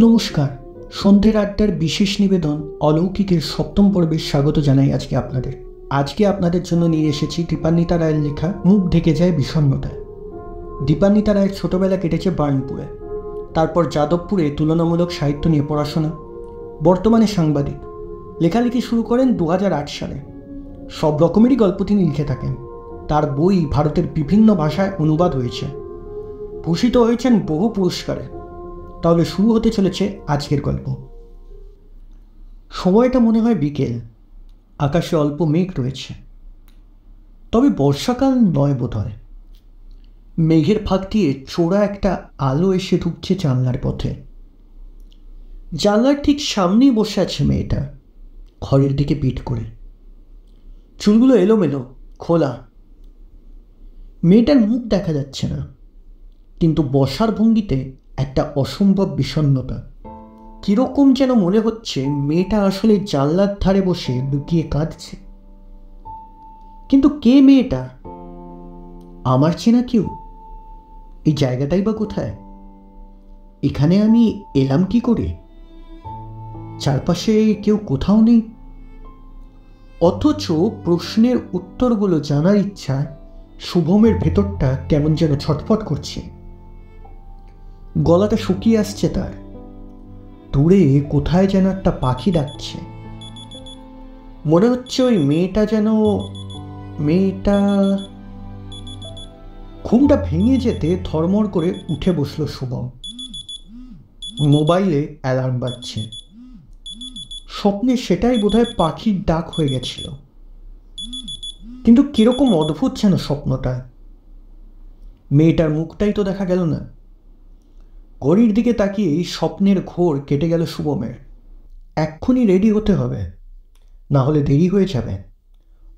নমস্কার, সন্ধ্যের আড্ডার বিশেষ নিবেদন অলৌকিকের সপ্তম পর্বে স্বাগত জানাই আজকে আপনাদের জন্য নিয়ে এসেছি দীপান্বিতা রায়ের লেখা মুখ ঢেকে যায় বিষণ্ণতায়। দীপান্বিতা রায়ের ছোটবেলা কেটেছে বার্নপুরে, তারপর যাদবপুরে তুলনামূলক সাহিত্য নিয়ে পড়াশোনা, বর্তমানে সাংবাদিক। লেখালেখি শুরু করেন 2008 সালে। সব রকমেরই গল্প তিনি লিখে থাকেন। তার বই ভারতের বিভিন্ন ভাষায় অনুবাদ হয়েছে, ভূষিত হয়েছেন বহু পুরস্কারে। তাহলে শুরু হতে চলেছে আজকের গল্প। সময়টা মনে হয় বিকেল, আকাশে অল্প মেঘ রয়েছে, তবে বর্ষাকাল নয় বোধ হয়। মেঘের ফাঁক দিয়ে চোরা একটা আলো এসে ঢুকছে জানলার পথে। জানলার ঠিক সামনেই বসে আছে মেয়েটা, ঘরের দিকে পিঠ করে, চুলগুলো এলোমেলো, খোলা। মেয়েটার মুখ দেখা যাচ্ছে না, কিন্তু বসার ভঙ্গিতে একটা অসম্ভব বিষণ্ণতা। কিরকম যেন মনে হচ্ছে মেয়েটা আসলে জানলার ধারে বসে লুকিয়ে কাঁদছে। কিন্তু কে মেয়েটা? আমার চেনা কেউ? এই জায়গাটাই বা কোথায়? এখানে আমি এলাম কি করে? চারপাশে কেউ কোথাও নেই। অথচ প্রশ্নের উত্তরগুলো জানার ইচ্ছায় শুভমের ভেতরটা কেমন যেন ছটফট করছে। গলাটা শুকিয়ে আসছে তার। দূরে কোথায় যেন একটা পাখি ডাকছে। মনে হচ্ছে ওই মেয়েটা যেন ঘুমটা ভেঙে যেতে থরমর করে উঠে বসলো শুভম। মোবাইলে অ্যালার্ম বাজছে। স্বপ্নে সেটাই বোধহয় পাখির ডাক হয়ে গেছিল, কিন্তু কিরকম অদ্ভুত যেন স্বপ্নটা। মেয়েটার মুখটাই তো দেখা গেল না। ঘড়ির দিকে তাকিয়েই স্বপ্নের ঘোর কেটে গেল শুভমের। এক্ষুনি রেডি হতে হবে, না হলে দেরি হয়ে যাবে।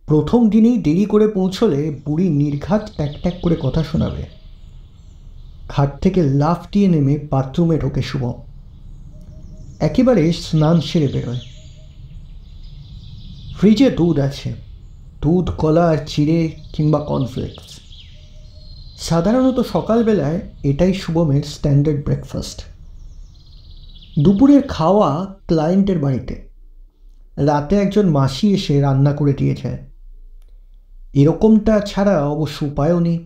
প্রথম দিনেই দেরি করে পৌঁছলে বুড়ি নির্ঘাত ট্যাক করে কথা শোনাবে। খাট থেকে লাফ দিয়ে নেমে বাথরুমে ঢোকে শুভম। একেবারে স্নান সেরে বেরোয়। ফ্রিজে দুধ আছে, দুধ, কলা আর চিড়ে কিংবা কর্নফ্লেক্স। সাধারণত সকালবেলায় এটাই শুভমের স্ট্যান্ডার্ড ব্রেকফাস্ট। দুপুরের খাওয়া ক্লায়েন্টের বাড়িতে, রাতে একজন মাসি এসে রান্না করে দিয়ে যায়। এরকমটা ছাড়া অবশ্য উপায়ও নেই,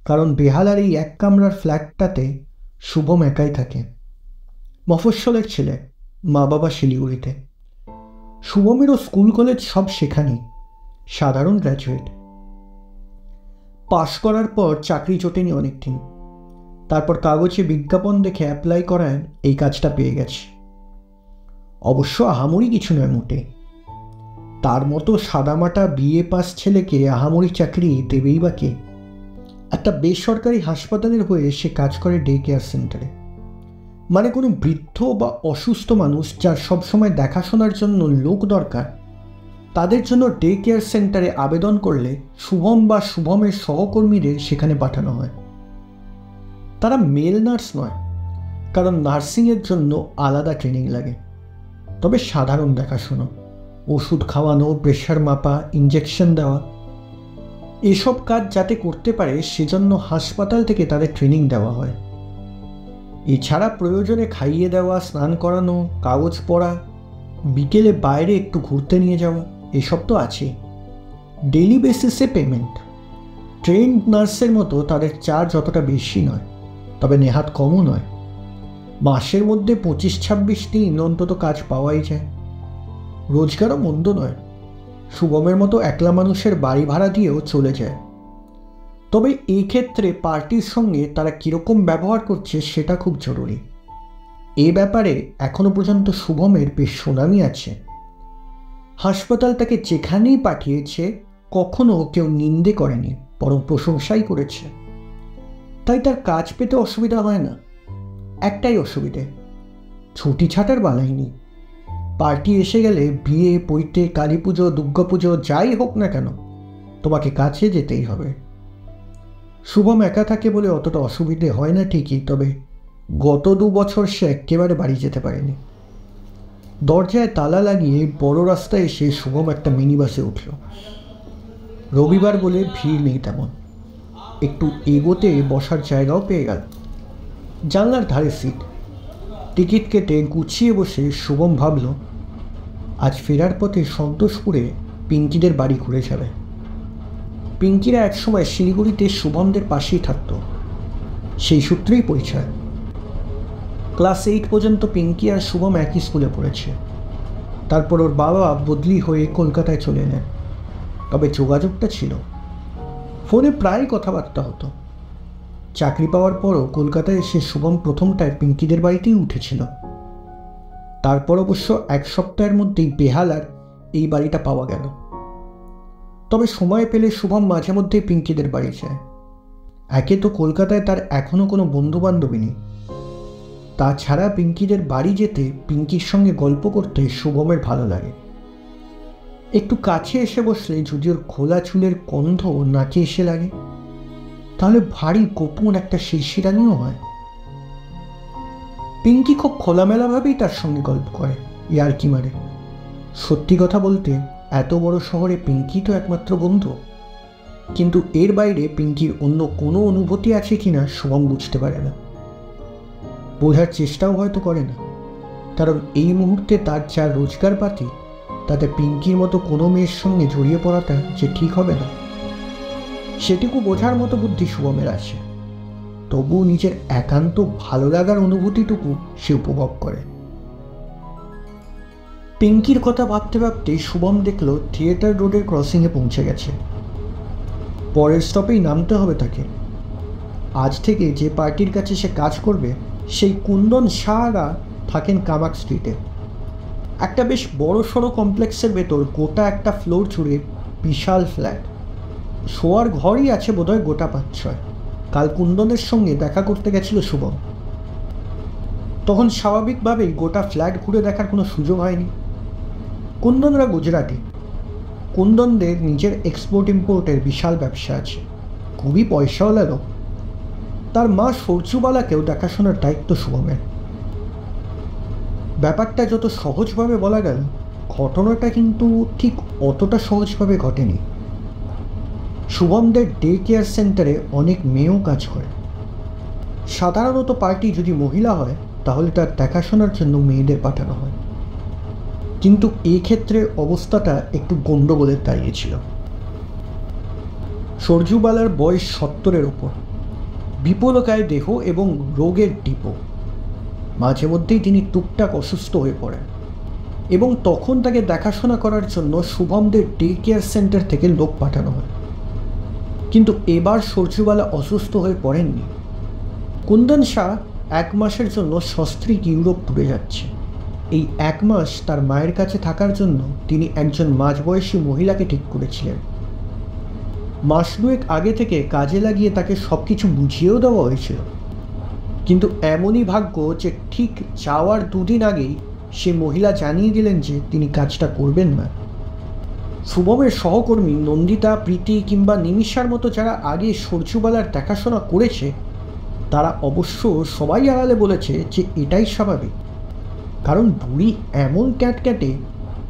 কারণ বেহালার এই এক কামরার ফ্ল্যাটটাতে শুভম একাই থাকে। মফস্বলের ছেলে, মা বাবা শিলিগুড়িতে। শুভমেরও স্কুল কলেজ সব সেখানেই, সাধারণ গ্র্যাজুয়েট। পাশ করার পর চাকরি জোটেনি অনেকদিন, তারপর কাগজে বিজ্ঞাপন দেখে অ্যাপ্লাই করায় এই কাজটা পেয়ে গেছে। অবশ্য আহামরি কিছু নয় মোটে। তার মতো সাদামাটা বিএ পাস ছেলেকে আহামরি চাকরি দেবেই বা কে? একটা বেসরকারি হাসপাতালের হয়ে সে কাজ করে ডে কেয়ার সেন্টারে। মানে কোনো বৃদ্ধ বা অসুস্থ মানুষ যার সবসময় দেখাশোনার জন্য লোক দরকার, তাদের জন্য ডে কেয়ার সেন্টারে আবেদন করলে শুভম বা শুভমের সহকর্মীদের সেখানে পাঠানো হয়। তারা মেল নার্স নয়, কারণ নার্সিংয়ের জন্য আলাদা ট্রেনিং লাগে। তবে সাধারণ দেখাশোনা, ওষুধ খাওয়ানো, প্রেশার মাপা, ইঞ্জেকশন দেওয়া, এসব কাজ যাতে করতে পারে সেজন্য হাসপাতাল থেকে তাদের ট্রেনিং দেওয়া হয়। এছাড়া প্রয়োজনে খাইয়ে দেওয়া, স্নান করানো, কাগজ পড়া, বিকেলে বাইরে একটু ঘুরতে নিয়ে যাওয়া, এসব তো আছেই। ডেইলি বেসিসে পেমেন্ট। ট্রেন্ড নার্সের মতো তাদের চার্জ অতটা বেশি নয়, তবে নেহাত কমও নয়। মাসের মধ্যে 25-26 দিন অন্তত কাজ পাওয়াই যায়। রোজগারও মন্দ নয়। শুভমের মতো একলা মানুষের বাড়ি ভাড়া দিয়েও চলে যায়। তবে এই ক্ষেত্রে পার্টির সঙ্গে তারা কীরকম ব্যবহার করছে সেটা খুব জরুরি। এ ব্যাপারে এখনো পর্যন্ত শুভমের বেশ সুনামি আছে। হাসপাতাল তাকে যেখানেই পাঠিয়েছে কখনো কেউ নিন্দে করেনি, বরং প্রশংসাই করেছে। তাই তার কাজ পেতে অসুবিধা হয় না। একটাই অসুবিধে, ছুটি ছাটার বালাই নেই। পার্টি এসে গেলে বিয়ে, পৈতে, কালী পুজো, দুর্গাপুজো যাই হোক না কেন, তোমাকে কাছে যেতেই হবে। শুভম একা থাকে বলে অতটা অসুবিধে হয় না ঠিকই, তবে গত 2 বছর সে একেবারে বাড়ি যেতে পারেনি। দরজায় তালা লাগিয়ে বড় রাস্তায় এসে শুভম একটা মিনি বাসে উঠল। রবিবার বলে ভিড় নেই তেমন। একটু এগোতে বসার জায়গাও পেয়ে গেল। জানলার ধারে সিট। টিকিট কেটে গুছিয়ে বসে শুভম ভাবল আজ ফেরার পথে সন্তোষপুরে পিঙ্কিদের বাড়ি ঘুরে যাবে। পিঙ্কিরা একসময় শিলিগুড়িতে শুভমদের পাশেই থাকত, সেই সূত্রেই পরিচয়। ক্লাস 8 পর্যন্ত পিঙ্কি আর শুভম একই স্কুলে পড়েছে। তারপর ওর বাবা বদলি হয়ে কলকাতায় চলে এলেন, তবে যোগাযোগটা ছিল, ফোনে প্রায় কথাবার্তা হতো। চাকরি পাওয়ার পরও কলকাতায় এসে শুভম প্রথমটায় পিঙ্কিদের বাড়িতেই উঠেছিল। তারপর অবশ্য 1 সপ্তাহের মধ্যেই বেহালার এই বাড়িটা পাওয়া গেল। তবে সময় পেলে শুভম মাঝে মধ্যেই পিঙ্কিদের বাড়ি যায়। একে তো কলকাতায় তার এখনো কোনো বন্ধু বান্ধবী নেই, তাছাড়া পিঙ্কিদের বাড়ি যেতে, পিঙ্কির সঙ্গে গল্প করতে শুভমের ভালো লাগে। একটু কাছে এসে বসলে যদি ওর খোলা চুলের গন্ধ নাকে এসে লাগে, তাহলে ভারী গোপন একটা শিরশিরানিও হয়। পিঙ্কি খুব খোলামেলাভাবেই তার সঙ্গে গল্প করে, ইয়ার্কি মারে। সত্যি কথা বলতে এত বড় শহরে পিঙ্কি তো একমাত্র বন্ধু, কিন্তু এর বাইরে পিঙ্কির অন্য কোনো অনুভূতি আছে কিনা শুভম বুঝতে পারে না, বোঝার চেষ্টাও হয়তো করে না। কারণ এই মুহূর্তে তার যা রোজগার পাতি, তাতে পিঙ্কির মতো কোনো মেয়ের সঙ্গে জড়িয়ে পড়াটা যে ঠিক হবে না, সেটুকু বোঝার মতো বুদ্ধি শুভমের আছে। তবু নিজের একান্ত ভালো লাগার অনুভূতিটুকু সে উপভোগ করে। পিঙ্কির কথা ভাবতে ভাবতে শুভম দেখল থিয়েটার রোডের ক্রসিংয়ে পৌঁছে গেছে। পরের স্টপেই নামতে হবে তাকে। আজ থেকে যে পার্টির কাছে সে কাজ করবে, সেই কুন্দন শাহরা থাকেন কামাক স্ট্রিটে। একটা বেশ বড় সড়ো কমপ্লেক্সের ভেতর গোটা একটা ফ্লোর জুড়ে বিশাল ফ্ল্যাট। শোয়ার ঘরই আছে বোধহয় গোটা 5-6। কাল কুন্দনের সঙ্গে দেখা করতে গেছিল শুভম, তখন স্বাভাবিকভাবেই গোটা ফ্ল্যাট ঘুরে দেখার কোনো সুযোগ হয়নি। কুন্দনরা গুজরাটি। কুন্দনদের নিজের এক্সপোর্ট ইম্পোর্টের বিশাল ব্যবসা আছে, খুবই পয়সাওয়ালা লোক। তার মা সরজুবালাকেও দেখাশোনার দায়িত্ব শুভমের। ব্যাপারটা যত সহজভাবে বলা গেল, ঘটনাটা কিন্তু ঠিক অতটা সহজভাবে ঘটেনি। শুভমদের ডে কেয়ার সেন্টারে অনেক মেয়েও কাজ করে। সাধারণত পার্টি যদি মহিলা হয়, তাহলে তার দেখাশোনার জন্য মেয়েদের পাঠানো হয়, কিন্তু এই ক্ষেত্রে অবস্থাটা একটু গণ্ডগোলের দাঁড়িয়েছিল। সরজুবালার বয়স 70-এর ওপর, বিপুলকায় দেহ এবং রোগের ডিপো। মাঝে মধ্যেই তিনি টুকটাক অসুস্থ হয়ে পড়েন, এবং তখন তাকে দেখাশোনা করার জন্য শুভমদের ডে কেয়ার সেন্টার থেকে লোক পাঠানো হয়। কিন্তু এবার সরজুবালা অসুস্থ হয়ে পড়েননি। কুন্দন শাহ 1 মাসের জন্য সস্ত্রীক ইউরোপ ঘুরে যাচ্ছে। এই 1 মাস তার মায়ের কাছে থাকার জন্য তিনি একজন মাঝবয়সী মহিলাকে ঠিক করেছিলেন। মাস 2 আগে থেকে কাজে লাগিয়ে তাকে সব কিছু বুঝিয়েও দেওয়া হয়েছিল, কিন্তু এমনই ভাগ্য যে ঠিক যাওয়ার 2 দিন আগেই সে মহিলা জানিয়ে দিলেন যে তিনি কাজটা করবেন না। শুভমের সহকর্মী নন্দিতা, প্রীতি কিংবা নিমিষার মতো যারা আগে সরজুবালার দেখাশোনা করেছে, তারা অবশ্য সবাই আড়ালে বলেছে যে এটাই স্বাভাবিক। কারণ বুড়ি এমন ক্যাটক্যাটে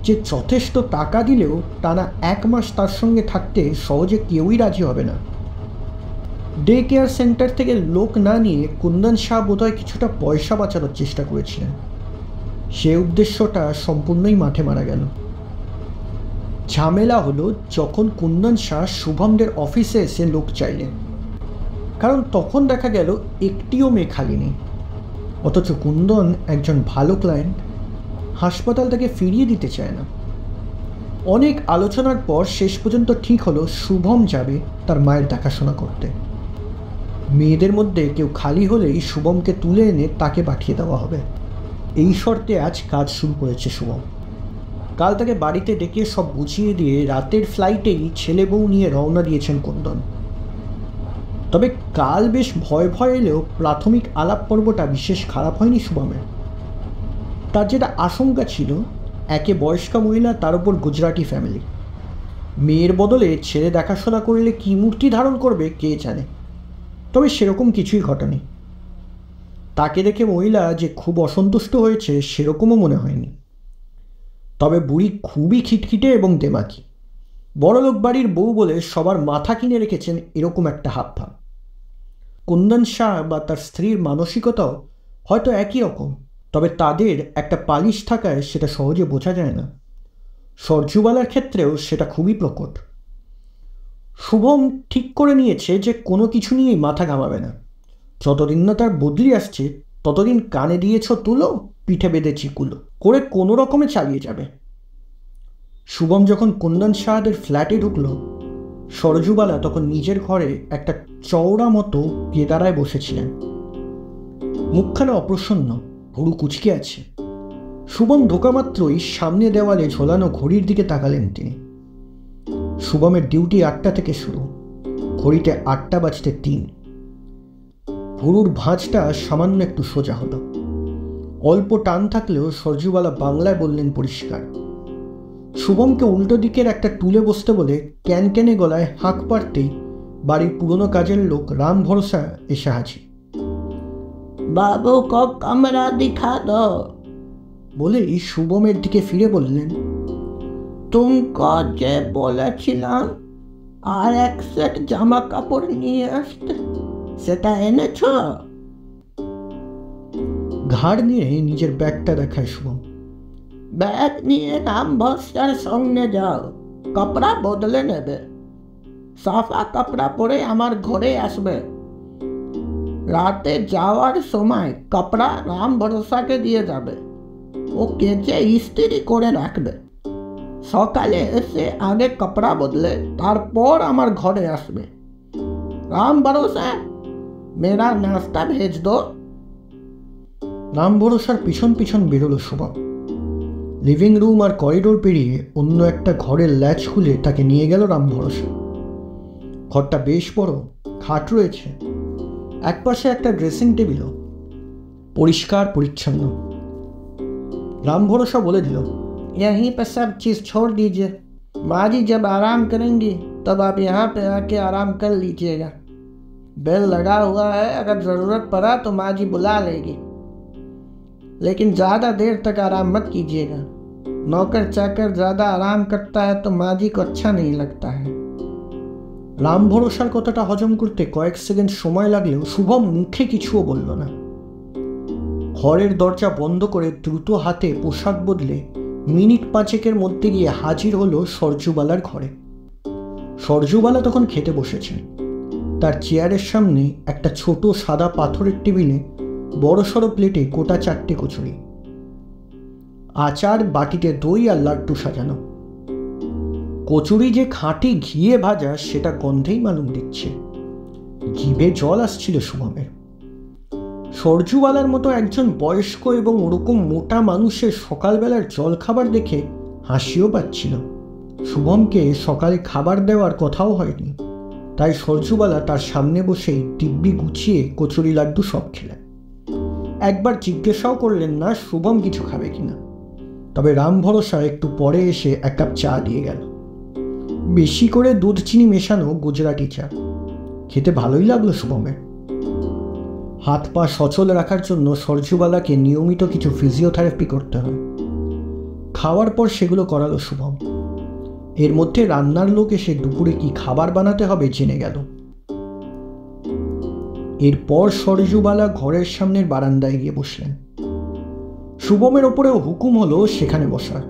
যে যথেষ্ট টাকা দিলেও টানা 1 মাস তার সঙ্গে থাকতে সহজে কেউই রাজি হবে না। ডে কেয়ার সেন্টার থেকে লোক না নিয়ে কুন্দন শাহ বোধহয় কিছুটা পয়সা বাঁচানোর চেষ্টা করেছিলেন। সে উদ্দেশ্যটা সম্পূর্ণই মাঠে মারা গেল। ঝামেলা হলো যখন কুন্দন শাহ শুভমদের অফিসে এসে লোক চাইলেন, কারণ তখন দেখা গেল একটিও মেয়ে খালি নেই। অথচ কুন্দন একজন ভালো ক্লায়েন্ট, হাসপাতাল তাকে ফিরিয়ে দিতে চায় না। অনেক আলোচনার পর শেষ পর্যন্ত ঠিক হলো শুভম যাবে তার মায়ের দেখাশোনা করতে। মেয়েদের মধ্যে কেউ খালি হলেই শুভমকে তুলে এনে তাকে পাঠিয়ে দেওয়া হবে, এই শর্তে আজ কাজ শুরু করেছে শুভম। কাল তাকে বাড়িতে ডেকে সব বুঝিয়ে দিয়ে রাতের ফ্লাইটেই ছেলে বউ নিয়ে রওনা দিয়েছেন কুন্দন। তবে কাল বেশ ভয় ভয় এলেও প্রাথমিক আলাপ পর্বটা বিশেষ খারাপ হয়নি শুভমের। তার যেটা আশঙ্কা ছিল, একে বয়স্কা মহিলা, তার উপর গুজরাটি ফ্যামিলি, মেয়ের বদলে ছেলে দেখাশোনা করলে কী মূর্তি ধারণ করবে কে জানে। তবে সেরকম কিছুই ঘটেনি। তাকে দেখে মহিলা যে খুব অসন্তুষ্ট হয়েছে সেরকমও মনে হয়নি। তবে বুড়ি খুবই খিটখিটে এবং দেমাকি। বড়লোক বাড়ির বউ বলে সবার মাথা কিনে রেখেছেন এরকম একটা হাবভাব। কুন্দন শাহ বা তার স্ত্রীর মানসিকতাও হয়তো একই রকম, তবে তাদের একটা পালিশ থাকায় সেটা সহজে বোঝা যায় না। সরজুবালার ক্ষেত্রেও সেটা খুবই প্রকট। শুভম ঠিক করে নিয়েছে যে কোনো কিছু নিয়েই মাথা ঘামাবে না। যতদিন না তার বদলি আসছে ততদিন কানে দিয়েছ তুলো, পিঠে বেঁধেছি কুলো করে কোনো রকমে চালিয়ে যাবে। শুভম যখন কুন্দন সাহাদের ফ্ল্যাটে ঢুকলো, সরজুবালা তখন নিজের ঘরে একটা চওড়া মতো কেদারায় বসেছিলেন। মুখখানা অপ্রসন্ন, ভুরু কুচকে আছে। শুভম ঢোকা মাত্রই সামনে দেওয়ালে ঝোলানো ঘড়ির দিকে তাকালেন তিনি। শুভমের ডিউটি 8টা থেকে শুরু, ঘড়িতে 8:03। ভুরুর ভাঁজটা সামান্য একটু সোজা হলো। অল্প টান থাকলেও সরজুবালা বাংলায় বললেন পরিষ্কার। শুভমকে উল্টো দিকের একটা টুলে বসতে বলে ক্যানক্যানে গলায় হাঁক পারতেই বাড়ির পুরনো কাজের লোক রাম ভরসা এসে হাজির। বাবু কো কামরা দিখা দো বলেই শুভমের দিকে ফিরে বললেন, তুমকো যে বলেছিলাম আর এক সেট জামা কাপড় নিয়ে আসতে, সেটা এনেছ? ঘাড় নিয়ে নিজের ব্যাগটা দেখায় শুভম। ব্যাগ নিয়ে রাম ভরসার সঙ্গে যাও, কাপড়া বদলে নেবে। সাফা কাপড়া পরে আমার ঘরে আসবে। রাতে যাওয়ার সময় কাপড়া রাম ভরসাকে দিয়ে যাবে, ও কেচে ইস্ত্রি করে রাখবে। সকালে এসে আগে কাপড়া বদলে তারপর আমার ঘরে আসবে। রাম ভরসা মেরা নাস্তা ভেজ দো। রাম ভরসার পিছন পিছন বেরোলো শুভম। লিভিং রুম আর করিডোর পেরিয়ে অন্য একটা ঘরের ল্যাচ খুলে তাকে নিয়ে গেল রাম ভরসা। ঘরটা বেশ বড়, খাট রয়েছে, একপাশে একটা ড্রেসিং টেবিলও, পরিষ্কার পরিচ্ছন্ন। রাম ভরসা বলে দিল, यहीं पर सब चीज़ छोड़ दीजिए। माँ जी जब आराम करेंगी तब आप यहाँ पे आके आराम कर लीजिएगा। बेल लगा हुआ है, अगर ज़रूरत पड़ा तो माँ जी बुला लेगी, लेकिन ज़्यादा देर तक आराम मत कीजिएगा। नौकर चाकर ज़्यादा आराम करता है तो माँ जी को अच्छा नहीं लगता है। রাম ভরসার কথাটা হজম করতে কয়েক সেকেন্ড সময় লাগলেও শুভম মুখে কিছুও বলল না। ঘরের দরজা বন্ধ করে দ্রুত হাতে পোশাক বদলে মিনিট 5 মধ্যে গিয়ে হাজির হলো সরজুবালার ঘরে। সরজুবালা তখন খেতে বসেছেন। তার চেয়ারের সামনে একটা ছোট সাদা পাথরের টেবিলে বড়সড় প্লেটে গোটা 4টে কচুরি, আচার, বাটিতে দই আর লাড্ডু সাজানো। কচুরি যে খাঁটি ঘিয়ে ভাজা সেটা গন্ধেই মালুম দিচ্ছে। জিভে জল আসছিল শুভমের। সরজুবালার মতো একজন বয়স্ক এবং ওরকম মোটা মানুষের সকালবেলার জল খাবার দেখে হাসিও পাচ্ছিল। শুভমকে সকালে খাবার দেওয়ার কথাও হয়নি, তাই সরজুবালা তার সামনে বসেই দিব্যি গুছিয়ে কচুরি লাড্ডু সব খেলেন। একবার জিজ্ঞাসাও করলেন না শুভম কিছু খাবে কিনা। তবে রাম ভরসা একটু পরে এসে 1 কাপ চা দিয়ে গেল, বেশি করে দুধ চিনি মেশানো গুজরাটি চা। খেতে ভালোই লাগলো শুভমের। হাত পা সচল রাখার জন্য সরজুবালাকে নিয়মিত কিছু ফিজিওথেরাপি করতে হয়। খাওয়ার পর সেগুলো করালো শুভম। এর মধ্যে রান্নার লোক এসে দুপুরে কি খাবার বানাতে হবে জেনে গেল। এরপর সরজুবালা ঘরের সামনের বারান্দায় গিয়ে বসলেন। শুভমের ওপরেও হুকুম হলো সেখানে বসার।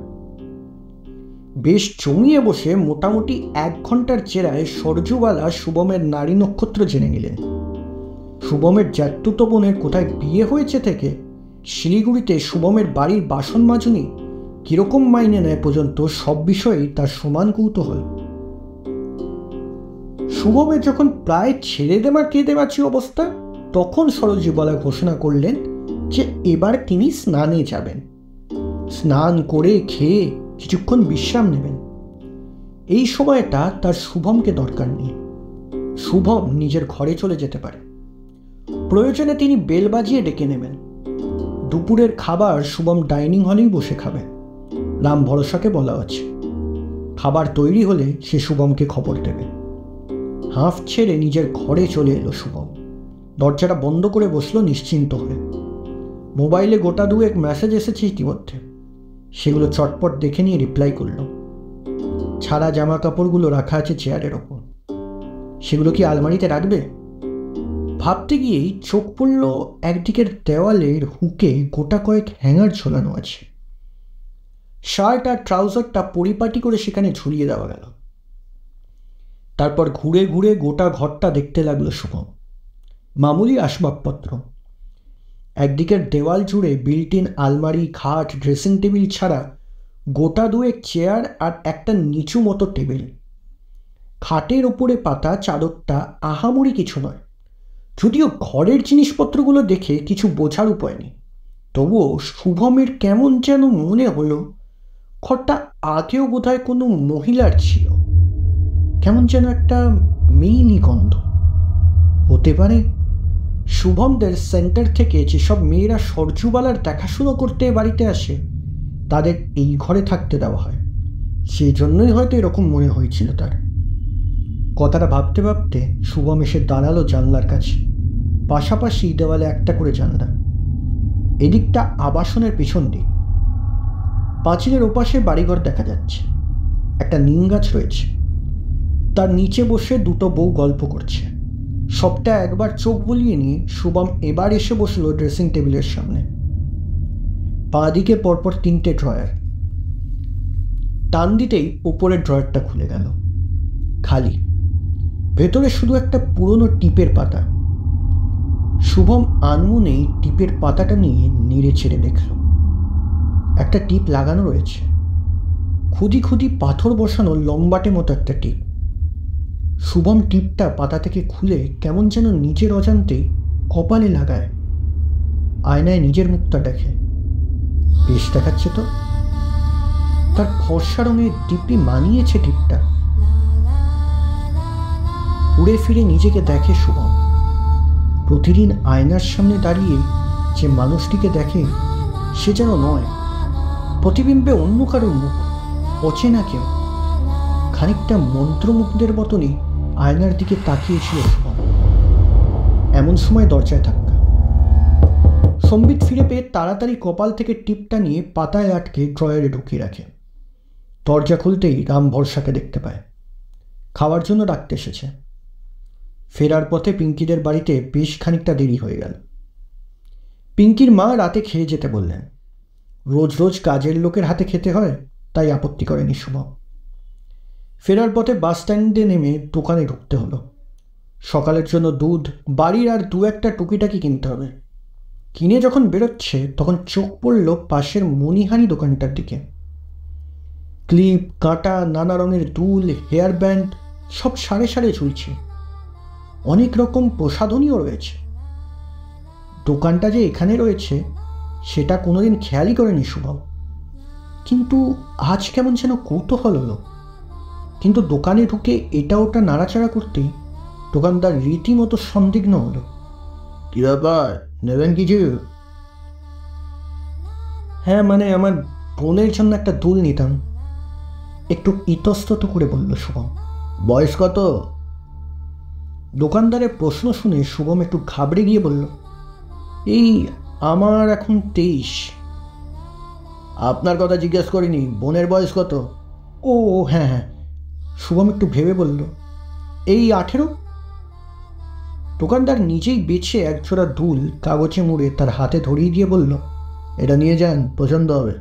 বেশ জমিয়ে বসে মোটামুটি 1 ঘন্টার চেরায় সরজুবালা শুভমের নারী নক্ষত্র জেনে নিলেন। শুভমের জ্যাঠতুতো বোনের কোথায় বিয়ে হয়েছে থেকে শিলিগুড়িতে শুভমের বাড়ির বাসন মাজুনি কিরকম মাইনে নেয় পর্যন্ত সব বিষয়েই তার সমান কৌতূহল। শুভমের যখন প্রায় ছেড়ে দেওয়ার কেঁদেবাচি অবস্থা, তখন সরজুবালা ঘোষণা করলেন যে এবার তিনি স্নানে যাবেন। স্নান করে খেয়ে কিছুক্ষণ বিশ্রাম নেবেন। এই সময়টা তার শুভমকে দরকার নেই। শুভম নিজের ঘরে চলে যেতে পারে। প্রয়োজনে তিনি বেল বাজিয়ে ডেকে নেবেন। দুপুরের খাবার শুভম ডাইনিং হলেই বসে খাবে। রাম ভরসাকে বলা আছে, খাবার তৈরি হলে সে শুভমকে খবর দেবে। হাঁফ ছেড়ে নিজের ঘরে চলে এলো শুভম। দরজাটা বন্ধ করে বসলো নিশ্চিন্ত হয়ে। মোবাইলে গোটা 2 মেসেজ এসেছে ইতিমধ্যে, সেগুলো চটপট দেখে নিয়ে রিপ্লাই করল। ছাড়া জামা কাপড়গুলো রাখা আছে চেয়ারের ওপর। সেগুলো কি আলমারিতে রাখবে? ভাবতে গিয়েই চোখ পড়ল একদিকের দেওয়ালের হুকে গোটা কয়েক হ্যাঙ্গার ঝোলানো আছে। শার্ট আর ট্রাউজারটা পরিপাটি করে সেখানে ঝুলিয়ে দেওয়া গেল। তারপর ঘুরে ঘুরে গোটা ঘরটা দেখতে লাগলো শুভম। মামুলি আসবাবপত্র, একদিকের দেওয়াল জুড়ে বিল্ট ইন আলমারি, খাট, ড্রেসিং টেবিল ছাড়া গোটা দুয়েক চেয়ার আর একটা নিচু মতো টেবিল। খাটের ওপরে পাতা চাদরটা আহামরি কিছু নয়, যদিও ঘরের জিনিসপত্রগুলো দেখে কিছু বোঝার উপায় নেই। তবুও শুভমের কেমন যেন মনে হলো ঘরটা আগেও বোধহয় কোনো মহিলার ছিল। কেমন যেন একটা মেইলি গন্ধ। হতে পারে শুভমদের সেন্টার থেকে যেসব মেয়েরা সরজুবালার দেখাশুনো করতে বাড়িতে আসে তাদের এই ঘরে থাকতে দেওয়া হয়, সেই জন্যই হয়তো এরকম মনে হয়েছিল তার। কথাটা ভাবতে ভাবতে শুভম এসে দাঁড়ালো জানলার কাছে। পাশাপাশি দেওয়ালে একটা করে জানলা। এদিকটা আবাসনের পিছন দিক। পাঁচিলের ওপাশে বাড়িঘর দেখা যাচ্ছে। একটা নিম গাছ রয়েছে, তার নিচে বসে দুটো বউ গল্প করছে। সবটা একবার চোখ বুলিয়ে নিয়ে শুভম এবার এসে বসলো ড্রেসিং টেবিলের সামনে। বাঁ দিকে পরপর 3টে ড্রয়ার। টান দিতেই উপরের ড্রয়ারটা খুলে গেল, খালি। ভেতরে শুধু একটা পুরনো টিপের পাতা। শুভম আনমনেই টিপের পাতাটা নিয়ে নেড়ে ছেড়ে দেখল। একটা টিপ লাগানো রয়েছে, খুদি খুদি পাথর বসানো লম্বাটে মতো একটা টিপ। শুভম টিপটা পাতা থেকে খুলে কেমন যেন নিজের অজান্তেই কপালে লাগায়। আয়নায় নিজের মুখটা দেখে, বেশ দেখাচ্ছে তো। তার ফর্সা রঙের টিপটি মানিয়েছে টিপটা। উড়ে ফিরে নিজেকে দেখে শুভম। প্রতিদিন আয়নার সামনে দাঁড়িয়ে যে মানুষটিকে দেখে সে যেন নয়, প্রতিবিম্বে অন্য কারোর মুখ, অচেনা কেউ। খানিকটা মন্ত্রমুগ্ধের মতনই আয়নার দিকে তাকিয়েছিল শুভম। এমন সময় দরজায় ধাক্কা। সম্বিত ফিরে পেয়ে তাড়াতাড়ি কপাল থেকে টিপটা নিয়ে পাতায় আটকে ড্রয়ারে ঢুকিয়ে রাখে। দরজা খুলতেই রাম ভরসাকে দেখতে পায়। খাওয়ার জন্য ডাকতে এসেছে। ফেরার পথে পিঙ্কিদের বাড়িতে বেশ খানিকটা দেরি হয়ে গেল। পিঙ্কির মা রাতে খেয়ে যেতে বললেন। রোজ রোজ কাজের লোকের হাতে খেতে হয়, তাই আপত্তি করেনি শুভম। ফেরার পথে বাস স্ট্যান্ডে নেমে দোকানে ঢুকতে হলো। সকালের জন্য দুধ, বাড়ির আর 2-1টা টুকিটাকি কিনতে হবে। কিনে যখন বেরোচ্ছে তখন চোখ পড়ল পাশের মণিহারি দোকানটার দিকে। ক্লিপ, কাঁটা, নানা রঙের দুল, হেয়ার ব্যান্ড সব সারে সারে ঝুলছে। অনেক রকম প্রসাধনীও রয়েছে। দোকানটা যে এখানে রয়েছে সেটা কোনোদিন খেয়ালই করেনি শুভম, কিন্তু আজ কেমন যেন কৌতূহল হলো। কিন্তু দোকানে ঢুকে এটা ওটা নাড়াচাড়া করতেই দোকানদার রীতিমতো সন্দিগ্ধ হলো। কি ব্যাপার, নেবেন কিছু? হ্যাঁ, মানে আমার বোনের জন্য একটা দুল নিতাম, একটু ইতস্তত করে বলল শুভম। বয়স কত? দোকানদারের প্রশ্ন শুনে শুভম একটু ঘাবড়ে গিয়ে বলল, এই আমার এখন 23। আপনার কথা জিজ্ঞেস করিনি, বোনের বয়স কত? ও হ্যাঁ হ্যাঁ। শুভম একটু ভেবে বলল, এই 18। দোকানদার নিজেই বেছে একজোড়া দুল কাগজে মুড়ে তার হাতে ধরিয়ে দিয়ে বলল, এটা নিয়ে যান, পছন্দ হবে,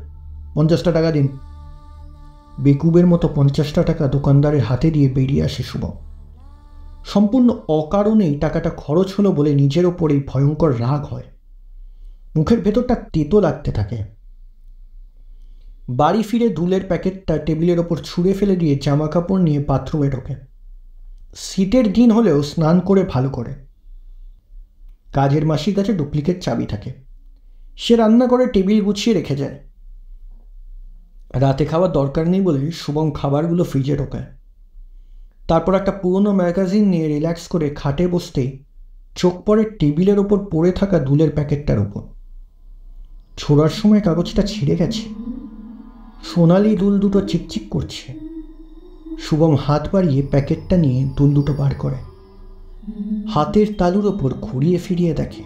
50টা টাকা দিন। বেকুবের মতো 50টা টাকা দোকানদারের হাতে দিয়ে বেরিয়ে আসে শুভম। সম্পূর্ণ অকারণেই টাকাটা খরচ হলো বলে নিজের ওপরেই ভয়ঙ্কর রাগ হয়। মুখের ভেতরটা তেতো লাগতে থাকে। বাড়ি ফিরে দুলের প্যাকেটটা টেবিলের ওপর ছুঁড়ে ফেলে দিয়ে জামা কাপড় নিয়ে বাথরুমে ঢোকে। শীতের দিন হলেও স্নান করে ভালো করে। কাজের মাসির কাছে ডুপ্লিকেট চাবি থাকে, সে রান্না করে টেবিল গুছিয়ে রেখে যায়। রাতে খাওয়ার দরকার নেই বলে শুভম খাবারগুলো ফ্রিজে ঢোকায়। তারপর একটা পুরনো ম্যাগাজিন নিয়ে রিল্যাক্স করে খাটে বসতেই চোখ পড়ে টেবিলের ওপর পড়ে থাকা দুলের প্যাকেটটার ওপর। ছোড়ার সময় কাগজটা ছিঁড়ে গেছে। সোনালি দুল দুটো চিকচিক করছে। শুভম হাত বাড়িয়ে প্যাকেটটা নিয়ে দুল দুটো বার করে হাতের তালুর ওপর ঘুরিয়ে ফিরিয়ে দেখে।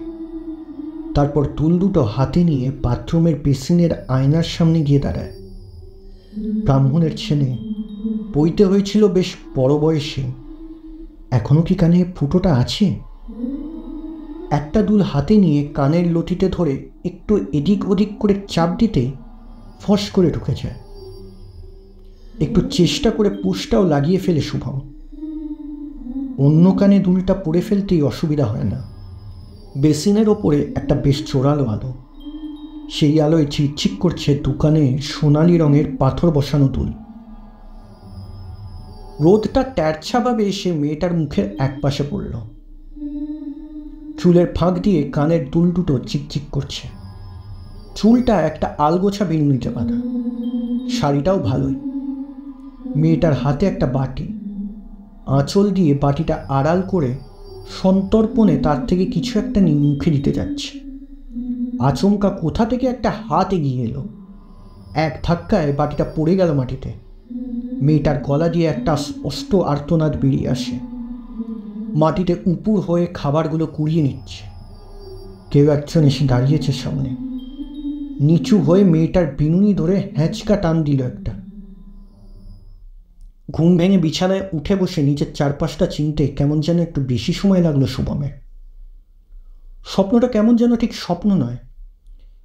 তারপর দুল দুটো হাতে নিয়ে বাথরুমের বেসিনের আয়নার সামনে গিয়ে দাঁড়ায়। ব্রাহ্মণের ছেলে, বইতে হয়েছিল বেশ বড় বয়সে, এখনো কি কানে ফুটোটা আছে? একটা দুল হাতে নিয়ে কানের লতিতে ধরে একটু এদিক ওদিক করে চাপ দিতে ফস করে ঢুকে যায়। একটু চেষ্টা করে পুশটাও লাগিয়ে ফেলে শুভম। অন্য কানে দুলটা পরে ফেলতেই অসুবিধা হয় না। বেসিনের ওপরে একটা বেশ জোরালো আলো, সেই আলোয় ঝিকঝিক করছে দোকানে সোনালি রঙের পাথর বসানো দুল। রোদটা ট্যারছাভাবে এসে মেয়েটার মুখের একপাশে পড়ল। চুলের ফাঁক দিয়ে কানের দুল দুটো চিকচিক করছে। চুলটা একটা আলগোছা বেনুনিতে বাঁধা, শাড়িটাও ভালোই। মেয়েটার হাতে একটা বাটি, আঁচল দিয়ে বাটিটা আড়াল করে সন্তর্পণে তার থেকে কিছু একটা নিয়ে মুখে দিতে যাচ্ছে। আচমকা কোথা থেকে একটা হাত এগিয়ে এলো, এক ধাক্কায় বাটিটা পড়ে গেল মাটিতে। মেয়েটার গলা দিয়ে একটা স্পষ্ট আর্তনাদ বেরিয়ে আসে। মাটিতে উপুর হয়ে খাবারগুলো কুড়িয়ে নিচ্ছে। কেউ একজন এসে দাঁড়িয়েছে সামনে। নিচু হয়ে মেয়েটার বিনুনি ধরে হ্যাঁচকা টান দিল একটা। ঘুম ভেঙে বিছানায় উঠে বসে নিজের চারপাশটা চিনতে কেমন যেন একটু বেশি সময় লাগলো শুভমের। স্বপ্নটা কেমন যেন ঠিক স্বপ্ন নয়,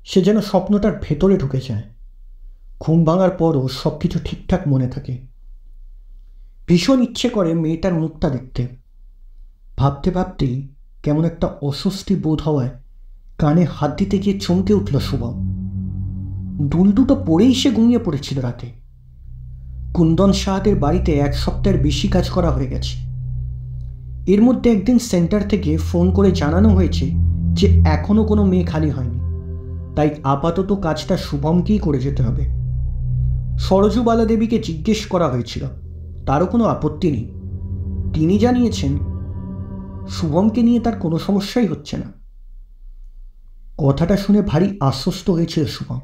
সে যেন স্বপ্নটার ভেতরে ঢুকে যায়। ঘুম ভাঙার পরও সব কিছু ঠিকঠাক মনে থাকে। ভীষণ ইচ্ছে করে মেয়েটার মুখটা দেখতে। ভাবতে ভাবতেই কেমন একটা অস্বস্তি বোধ হওয়ায় কানে হাত দিতে গিয়ে চমকে উঠল শুভম। দুল দুটো পরেই সে ঘুমিয়ে পড়েছিল রাতে। কুন্দন সাহাদের বাড়িতে 1 সপ্তাহের বেশি কাজ করা হয়ে গেছে। এর মধ্যে একদিন সেন্টার থেকে ফোন করে জানানো হয়েছে যে এখনো কোনো মেয়ে খালি হয়নি, তাই আপাতত কাজটা শুভমকেই করে যেতে হবে। সরজুবালা দেবীকে জিজ্ঞেস করা হয়েছিল, তারও কোনো আপত্তি নেই। তিনি জানিয়েছেন শুভমকে নিয়ে তার কোনো সমস্যাই হচ্ছে না। কথাটা শুনে ভারী আশ্বস্ত হয়েছিল শুভম।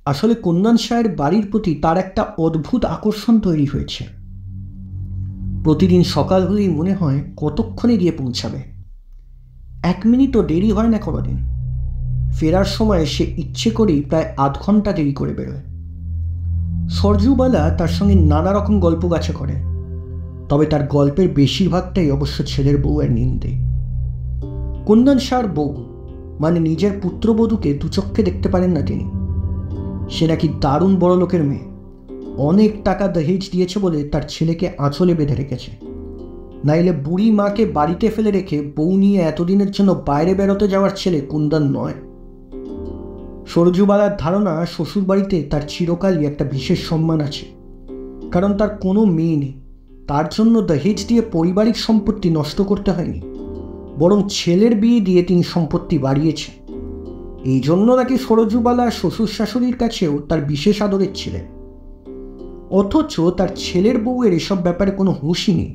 আসলে কন্যান শাহের বাড়ির প্রতি তার একটা অদ্ভুত আকর্ষণ তৈরি হয়েছে। প্রতিদিন সকাল হলেই মনে হয় কতক্ষণে গিয়ে পৌঁছাবে। 1 মিনিটও দেরি হয় না কোনোদিন। ফেরার সময় সে ইচ্ছে করেই প্রায় 8 ঘন্টা দেরি করে বেরোয়। সরজুবালা তার সঙ্গে নানা রকম গল্প গাছা করে, তবে তার গল্পের বেশিরভাগটাই অবশ্য ছেলের বউয়ের নিন্দে। কন্যান শাহর বউ মানে নিজের পুত্রবধূকে দুচক্ষে দেখতে পারেন না তিনি। সে নাকি দারুণ বড় লোকের মেয়ে, অনেক টাকা দহেজ দিয়েছে বলে তার ছেলেকে আঁচলে বেঁধে রেখেছে। নাইলে বুড়ি মাকে বাড়িতে ফেলে রেখে বউ নিয়ে এতদিনের জন্য বাইরে বেরোতে যাওয়ার ছেলে কুন্দন নয়। সরজুবালার ধারণা শ্বশুরবাড়িতে তার চিরকালই একটা বিশেষ সম্মান আছে, কারণ তার কোনো মেয়ে নেই। তার জন্য দহেজ দিয়ে পারিবারিক সম্পত্তি নষ্ট করতে হয়নি, বরং ছেলের বিয়ে দিয়ে তিনি সম্পত্তি বাড়িয়েছেন। এই জন্য নাকি সরজুবালা শ্বশুর শাশুড়ির কাছেও তার বিশেষ আদরের ছিলেন। অথচ তার ছেলের বউয়ের এসব ব্যাপারে কোনো হুঁশই নেই।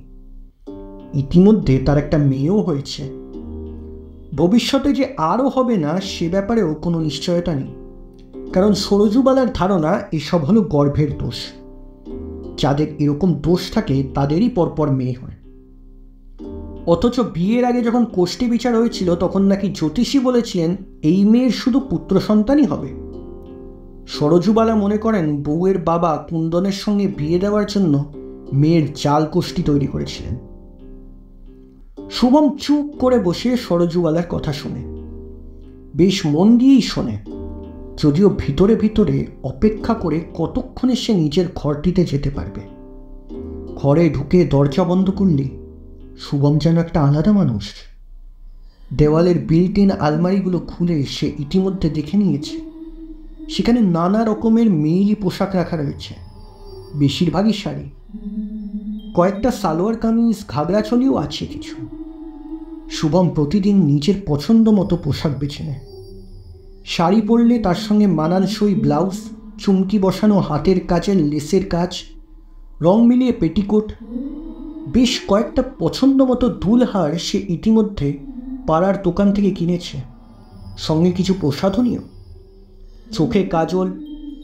ইতিমধ্যে তার একটা মেয়েও হয়েছে, ভবিষ্যতে যে আরও হবে না সে ব্যাপারেও কোনো নিশ্চয়তা নেই, কারণ সরজুবালার ধারণা এসব হলো গর্ভের দোষ। যাদের এরকম দোষ থাকে তাদেরই পরপর মেয়ে হয়। অথচ বিয়ের আগে যখন কোষ্ঠী বিচার হয়েছিল তখন নাকি জ্যোতিষী বলেছিলেন এই মেয়ের শুধু পুত্র সন্তানই হবে। সরজুবালা মনে করেন বউয়ের বাবা কুন্দনের সঙ্গে বিয়ে দেওয়ার জন্য মেয়ের জাল কোষ্ঠী তৈরি করেছিলেন। শুভম চুপ করে বসে সরজুবালার কথা শোনে, বেশ মন দিয়েই শোনে, যদিও ভিতরে ভিতরে অপেক্ষা করে কতক্ষণে সে নিজের ঘরটিতে যেতে পারবে। ঘরে ঢুকে দরজা বন্ধ করলে শুভম যেন একটা আলাদা মানুষ। দেওয়ালের বিল্ট ইন আলমারিগুলো খুলে সে ইতিমধ্যে দেখে নিয়েছে, সেখানে নানা রকমের মেয়েলি পোশাক রাখা রয়েছে, বেশিরভাগই শাড়ি। কয়েকটা সালোয়ার কামিজ ঘাগড়াচলিও আছে কিছু। শুভম প্রতিদিন নিজের পছন্দ মতো পোশাক বেছে নেয়। শাড়ি পরলে তার সঙ্গে মানানসই ব্লাউজ, চুমকি বসানো হাতের কাজের লেসের কাজ, রং মিলিয়ে পেটিকোট, বেশ কয়েকটা পছন্দ মতো দুলহার সে ইতিমধ্যে পাড়ার দোকান থেকে কিনেছে, সঙ্গে কিছু প্রসাধনীয়। চোখে কাজল,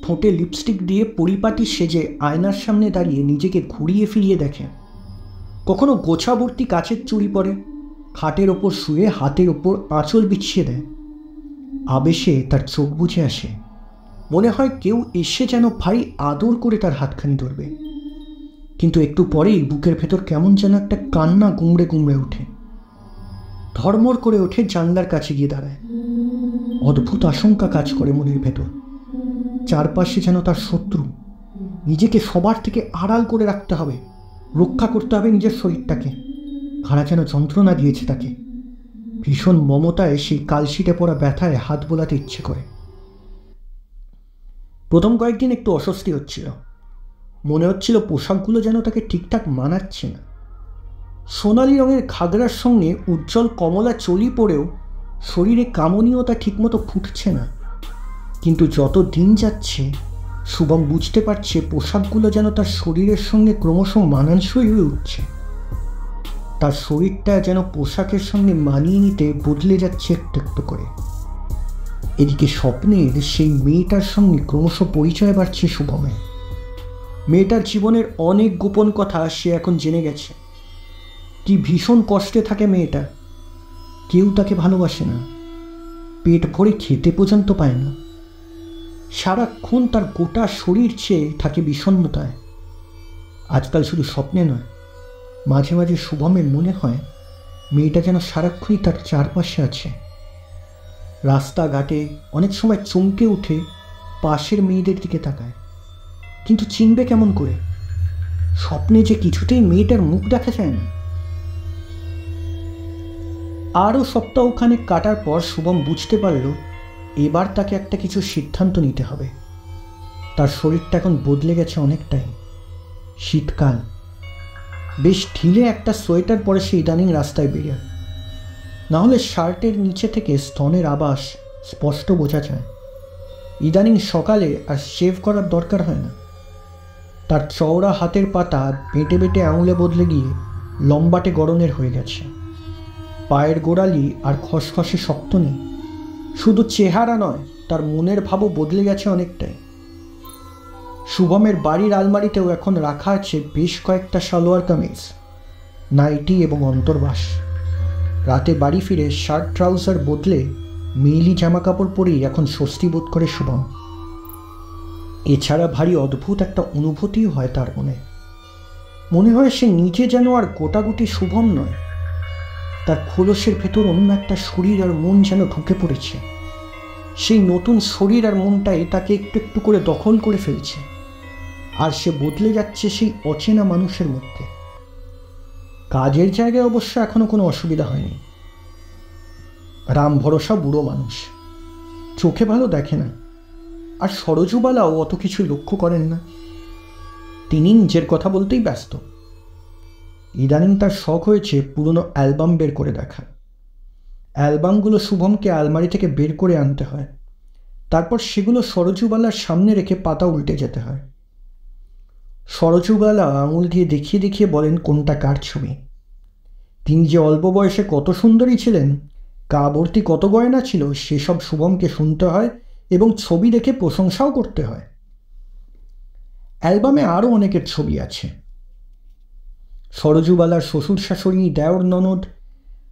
ঠোঁটে লিপস্টিক দিয়ে পরিপাটি সেজে আয়নার সামনে দাঁড়িয়ে নিজেকে ঘুরিয়ে ফিরিয়ে দেখে। কখনো গোছা ভর্তি কাচের চুড়ি পরে, খাটের ওপর শুয়ে হাতের ওপর আঁচল বিছিয়ে দেয়। আবেশে তার চোখ বুজে আসে, মনে হয় কেউ এসে যেন ভারী আদর করে তার হাতখানি ধরবে। কিন্তু একটু পরেই বুকের ভেতর কেমন যেন একটা কান্না গুমড়ে গুমড়ে ওঠে। ধর্মর করে ওঠে, জানলার কাছে গিয়ে দাঁড়ায়। অদ্ভুত আশঙ্কা কাজ করে মনের ভেতর। চারপাশে যেন তার শত্রু। নিজেকে সবার থেকে আড়াল করে রাখতে হবে, রক্ষা করতে হবে নিজের শরীরটাকে। খাড়া যেন যন্ত্রণা দিয়েছে তাকে। ভীষণ মমতায় সেই কালশিটে পড়া ব্যথায় হাত বোলাতে ইচ্ছে করে। প্রথম কয়েকদিন একটু অস্বস্তি হচ্ছিল। মনে হচ্ছিল পোশাকগুলো যেন তাকে ঠিকঠাক মানাচ্ছে না। সোনালি রঙের ঘাগরার সঙ্গে উজ্জ্বল কমলা চলি পরেও শরীরে কামনীয়তা ঠিকমতো ফুটছে না। কিন্তু যত দিন যাচ্ছে শুভম বুঝতে পারছে পোশাকগুলো যেন তার শরীরের সঙ্গে ক্রমশ মানানসই হয়ে উঠছে। তার শরীরটা যেন পোশাকের সঙ্গে মানিয়ে নিতে বদলে যাচ্ছে একটু একটু করে। এদিকে স্বপ্নের সেই মেয়েটার সঙ্গে ক্রমশ পরিচয় বাড়ছে শুভমের। মেয়েটার জীবনের অনেক গোপন কথা সে এখন জেনে গেছে। কি ভীষণ কষ্টে থাকে মেয়েটা। কেউ তাকে ভালোবাসে না, পেট ভরে খেতে পর্যন্ত পায় না। সারাক্ষণ তার গোটা শরীর চেয়ে থাকে বিষণ্ণতায়। আজকাল শুধু স্বপ্নে নয়, মাঝে মাঝে শুভমের মনে হয় মেয়েটা যেন সারাক্ষণই তার চারপাশে আছে। রাস্তাঘাটে অনেক সময় চমকে উঠে পাশের মেয়েদের দিকে তাকায়, কিন্তু চিনবে কেমন করে? স্বপ্নে যে কিছুতেই মেয়েটার মুখ দেখা যায় না। আরও সপ্তাহখানেক কাটার পর শুভম বুঝতে পারল এবার তাকে একটা কিছু সিদ্ধান্ত নিতে হবে। তার শরীরটা এখন বদলে গেছে অনেকটাই। শীতকাল, বেশ ঢিলে একটা সোয়েটার পরে সে ইদানিং রাস্তায় বেরিয়ে। নাহলে শার্টের নিচে থেকে স্তনের আভাস স্পষ্ট বোঝা যায়। ইদানিং সকালে আর শেভ করার দরকার হয় না। তার চওড়া হাতের পাতা বেঁটে বেঁটে আঙুলে বদলে গিয়ে লম্বাটে গড়নের হয়ে গেছে। পায়ের গোড়ালি আর খসখসে শক্ত নেই। শুধু চেহারা নয়, তার মনের ভাবও বদলে গেছে অনেকটাই। শুভমের বাড়ির আলমারিতেও এখন রাখা আছে বেশ কয়েকটা সালোয়ার কামিজ, নাইটি এবং অন্তর্বাস। রাতে বাড়ি ফিরে শার্ট ট্রাউজার বদলে মেয়েলি জামা কাপড় পরেই এখন স্বস্তি বোধ করে শুভম। এছাড়া ভারী অদ্ভুত একটা অনুভূতিও হয় তার মনে। মনে হয় সে নিজে যেন আর গোটাগুটি শুভম নয়। তার খোলসের ভেতর অন্য একটা শরীর আর মন যেন ঢুকে পড়েছে। সেই নতুন শরীর আর মনটাই তাকে একটু একটু করে দখল করে ফেলছে, আর সে বদলে যাচ্ছে সেই অচেনা মানুষের মধ্যে। কাজের জায়গায় অবশ্য এখনো কোনো অসুবিধা হয়নি। রাম ভরসা বুড়ো মানুষ, চোখে ভালো দেখে না, আর সরজুবালাও অত কিছু লক্ষ্য করেন না। তিনি নিজের কথা বলতেই ব্যস্ত। ইদানিং তার শখ হয়েছে পুরনো অ্যালবাম বের করে দেখা। অ্যালবামগুলো শুভমকে আলমারি থেকে বের করে আনতে হয়, তারপর সেগুলো সরজুবালার সামনে রেখে পাতা উল্টে যেতে হয়। সরজুবালা আঙুল দিয়ে দেখিয়ে দেখিয়ে বলেন কোনটা কার ছবি। তিনি যে অল্প বয়সে কত সুন্দরী ছিলেন, গা ভর্তি কত গয়না ছিল, সেসব শুভমকে শুনতে হয় এবং ছবি দেখে প্রশংসাও করতে হয়। অ্যালবামে আরও অনেকের ছবি আছে। সরজুবালার শ্বশুর শাশুড়ি, দেওর ননদ,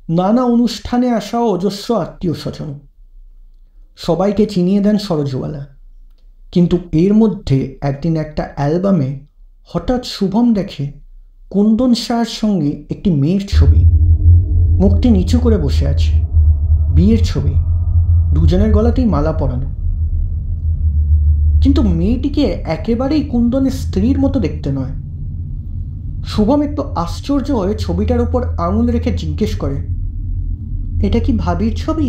নানা অনুষ্ঠানে আসা অজস্র আত্মীয় স্বজন, সবাইকে চিনিয়ে দেন সরজুবালা। কিন্তু এর মধ্যে একদিন একটা অ্যালবামে হঠাৎ শুভম দেখে কুন্দন শাহর সঙ্গে একটি মেয়ের ছবি। মুখটি নিচু করে বসে আছে, বিয়ের ছবি, দুজনের গলাতেই মালা পরানো। কিন্তু মেয়েটিকে একেবারেই কুন্দনের স্ত্রীর মতো দেখতে নয়। শুভম একটু আশ্চর্য হয়ে ছবিটার উপর আঙুল রেখে জিজ্ঞেস করে, এটা কি ভাবির ছবি?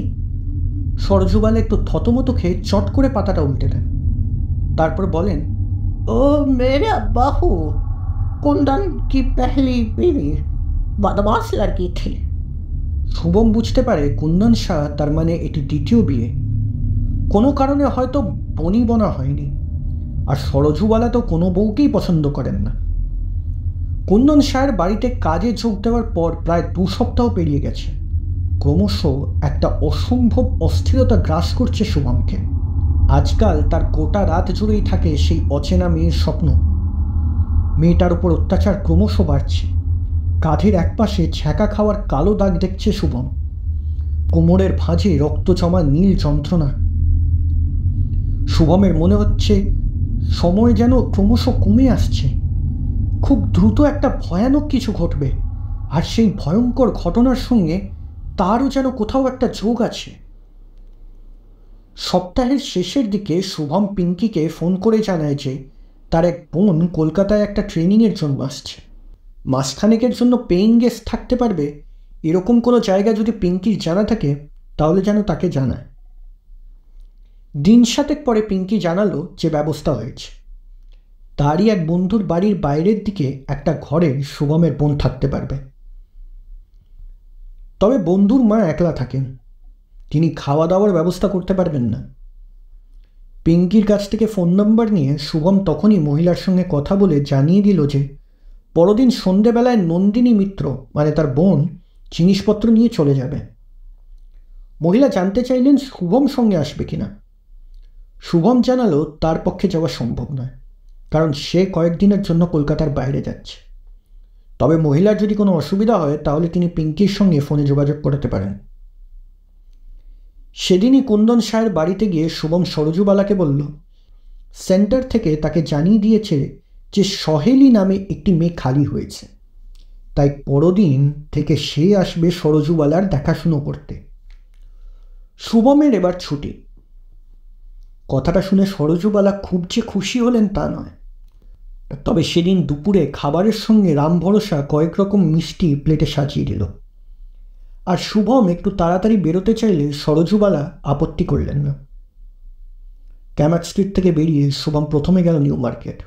সরজুবালা একটু থতমত খেয়ে চট করে পাতাটা উল্টে দেন। তারপর বলেন, ओ मेरा बहू कुंदन की पहली बीवी बदमाश लड़की थी। শুভম বুঝতে পারে কুন্দন শাহ তার মানে এটি দ্বিতীয় বিয়ে। কোনো কারণে হয়তো বনি বনা হয়নি। আর সরজুবালা তো কোনো বউকেই পছন্দ করেন না। কুন্দন শাহের বাড়িতে কাজে যোগ দেওয়ার পর প্রায় 2 সপ্তাহ পেরিয়ে গেছে। ক্রমশ একটা অসম্ভব অস্থিরতা গ্রাস করছে শুভমকে। আজকাল তার গোটা রাত জুড়েই থাকে সেই অচেনা মেয়ের স্বপ্ন। মেয়েটার উপর অত্যাচার ক্রমশ বাড়ছে। কাঁধের একপাশে ছ্যাঁকা খাওয়ার কালো দাগ দেখছে শুভম। কোমরের ভাঁজে রক্ত জমা নীল যন্ত্রণা। শুভমের মনে হচ্ছে সময় যেন ক্রমশ কমে আসছে। খুব দ্রুত একটা ভয়ানক কিছু ঘটবে, আর সেই ভয়ঙ্কর ঘটনার সঙ্গে তারও যেন কোথাও একটা যোগ আছে। সপ্তাহের শেষের দিকে শুভম পিঙ্কিকে ফোন করে জানায় যে তার এক বোন কলকাতায় একটা ট্রেনিংয়ের জন্য আসছে। মাসখানেকের জন্য পেইং গেস্ট থাকতে পারবে এরকম কোনো জায়গা যদি পিঙ্কির জানা থাকে তাহলে যেন তাকে জানায়। দিন সাতেক পরে পিঙ্কি জানালো যে ব্যবস্থা হয়েছে। তারই এক বন্ধুর বাড়ির বাইরের দিকে একটা ঘরে শুভমের বোন থাকতে পারবে। তবে বন্ধুর মা একলা থাকেন, তিনি খাওয়া দাওয়ার ব্যবস্থা করতে পারবেন না। পিঙ্কির কাছ থেকে ফোন নম্বর নিয়ে শুভম তখনই মহিলার সঙ্গে কথা বলে জানিয়ে দিল যে পরদিন সন্ধেবেলায় নন্দিনী মিত্র মানে তার বোন জিনিসপত্র নিয়ে চলে যাবে। মহিলা জানতে চাইলেন শুভম সঙ্গে আসবে কিনা। শুভম জানালো তার পক্ষে যাওয়া সম্ভব নয়, কারণ সে কয়েকদিনের জন্য কলকাতার বাইরে যাচ্ছে। তবে মহিলার যদি কোনো অসুবিধা হয় তাহলে তিনি পিঙ্কির সঙ্গে ফোনে যোগাযোগ করতে পারেন। সেদিনই কুন্দন সাহের বাড়িতে গিয়ে শুভম সরজুবালাকে বলল সেন্টার থেকে তাকে জানিয়ে দিয়েছে যে সহেলি নামে একটি মেয়ে খালি হয়েছে, তাই পরদিন থেকে সে আসবে সরজুবালার দেখাশুনো করতে। শুভমের এবার ছুটি। কথাটা শুনে সরজুবালা খুব যে খুশি হলেন তা নয়, তবে সেদিন দুপুরে খাবারের সঙ্গে রাম ভরসা কয়েক রকম মিষ্টি প্লেটে সাজিয়ে দিল। আর শুভম একটু তাড়াতাড়ি বেরোতে চাইলে সরজুবালা আপত্তি করলেন না। ক্যামাক স্ট্রিট থেকে বেরিয়ে শুভম প্রথমে গেল নিউ মার্কেট।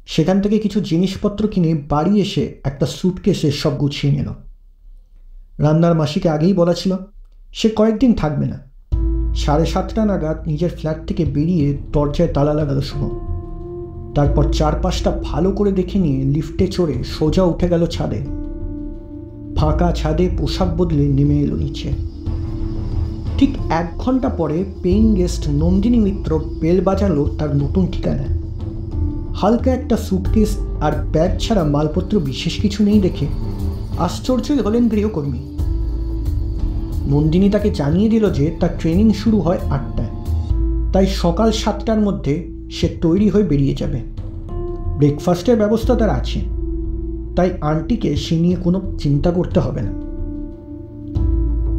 সেখান থেকে কিছু জিনিসপত্র কিনে বাড়ি এসে একটা স্যুটকেসে সব গুছিয়ে নিল। রান্নার মাসিকে আগেই বলা ছিল সে কয়েকদিন থাকবে না। 7:30 নাগাদ নিজের ফ্ল্যাট থেকে বেরিয়ে দরজায় তালা লাগালো শুভম। তারপর চারপাশটা ভালো করে দেখে নিয়ে লিফটে চড়ে সোজা উঠে গেল ছাদে। ফাঁকা ছাদে পোশাক বদলে নেমে এলো নিচে। ঠিক 1 ঘন্টা পরে পেইং গেস্ট নন্দিনী মিত্র বেল বাজালো তার নতুন ঠিকানায়। হালকা একটা সুটকেস আর ব্যাগ ছাড়া মালপত্র বিশেষ কিছু নেই দেখে আশ্চর্যই হলেন গৃহকর্মী। নন্দিনী তাকে জানিয়ে দিল যে তার ট্রেনিং শুরু হয় 8টায়, তাই সকাল 7টার মধ্যে সে তৈরি হয়ে বেরিয়ে যাবে। ব্রেকফাস্টের ব্যবস্থা তার আছে, তাই আন্টিকে সে নিয়ে কোনো চিন্তা করতে হবে না।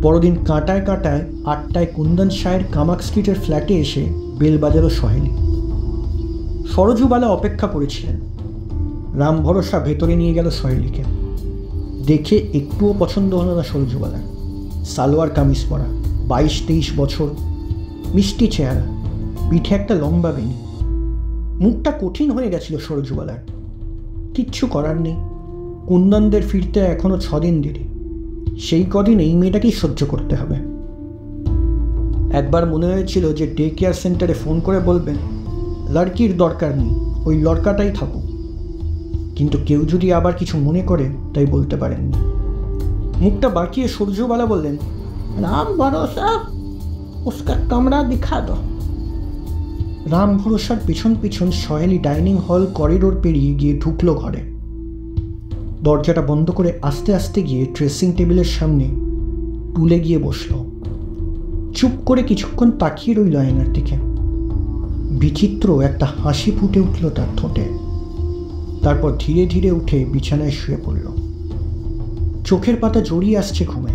পরদিন কাঁটায় কাঁটায় 8টায় কুন্দন সাহের কামাক স্ট্রিটের ফ্ল্যাটে এসে বেল বাজালো সহেলি। সরজুবালা অপেক্ষা করেছিলেন। রাম ভরসা ভেতরে নিয়ে গেল সহেলিকে। দেখে একটুও পছন্দ হলো না সরজুবালার। সালোয়ার কামিজ পরা, 22-23 বছর, মিষ্টি চেহারা, পিঠে একটা লম্বা বেনি। মুখটা কঠিন হয়ে গেছিল সরজুবালার। কিচ্ছু করার নেই, কুন্দনদের ফিরতে এখনো 6 দিন দেরি। সেই কদিন এই মেয়েটাকেই সহ্য করতে হবে। একবার মনে হয়েছিল যে ডে কেয়ার সেন্টারে ফোন করে বলবেন লড়কির দরকার নেই, ওই লড়কাটাই থাকুক, কিন্তু কেউ যদি আবার কিছু মনে করে তাই বলতে পারেননি। মুখটা বাঁকিয়ে সূর্যবালা বললেন, राम भरोसा उसका कमरा दिखा दो। রাম ভরসার পিছন পিছন সহেলি ডাইনিং হল করিডোর পেরিয়ে গিয়ে ঢুকলো ঘরে। দরজাটা বন্ধ করে আস্তে আস্তে গিয়ে ড্রেসিং টেবিলের সামনে তুলে গিয়ে বসল। চুপ করে কিছুক্ষণ তাকিয়ে রইল আয়নার দিকে। বিচিত্র একটা হাসি ফুটে উঠল তার ঠোঁটে। তারপর ধীরে ধীরে উঠে বিছানায় শুয়ে পড়ল। চোখের পাতা জড়িয়ে আসছে ঘুমে।